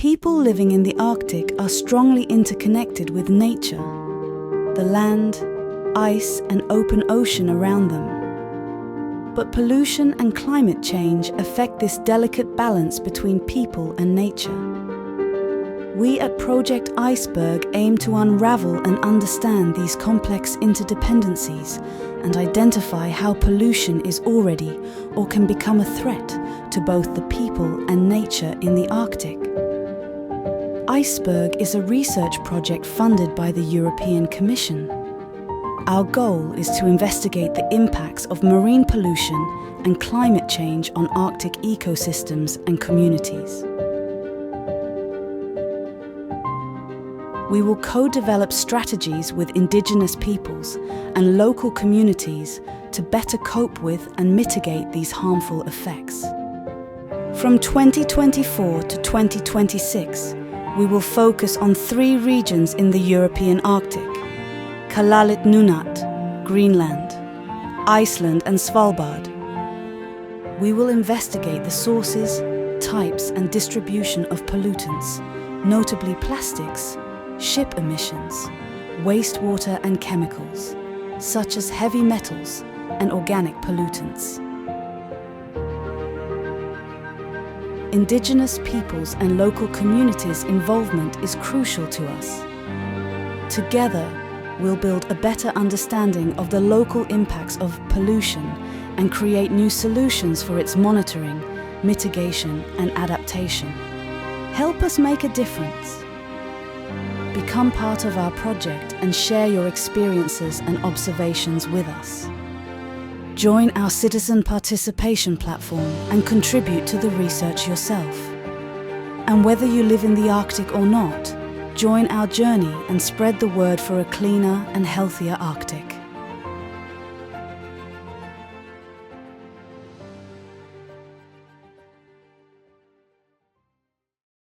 People living in the Arctic are strongly interconnected with nature, the land, ice and open ocean around them. But pollution and climate change affect this delicate balance between people and nature. We at Project Iceberg aim to unravel and understand these complex interdependencies and identify how pollution is already or can become a threat to both the people and nature in the Arctic. Iceberg is a research project funded by the European Commission. Our goal is to investigate the impacts of marine pollution and climate change on Arctic ecosystems and communities. We will co-develop strategies with indigenous peoples and local communities to better cope with and mitigate these harmful effects. From 2024 to 2026, we will focus on 3 regions in the European Arctic: Kalalit Nunaat, Greenland, Iceland and Svalbard. We will investigate the sources, types and distribution of pollutants, notably plastics, ship emissions, wastewater and chemicals, such as heavy metals and organic pollutants. Indigenous peoples and local communities' involvement is crucial to us. Together, we'll build a better understanding of the local impacts of pollution and create new solutions for its monitoring, mitigation and adaptation. Help us make a difference. Become part of our project and share your experiences and observations with us. Join our citizen participation platform and contribute to the research yourself. And whether you live in the Arctic or not, join our journey and spread the word for a cleaner and healthier Arctic.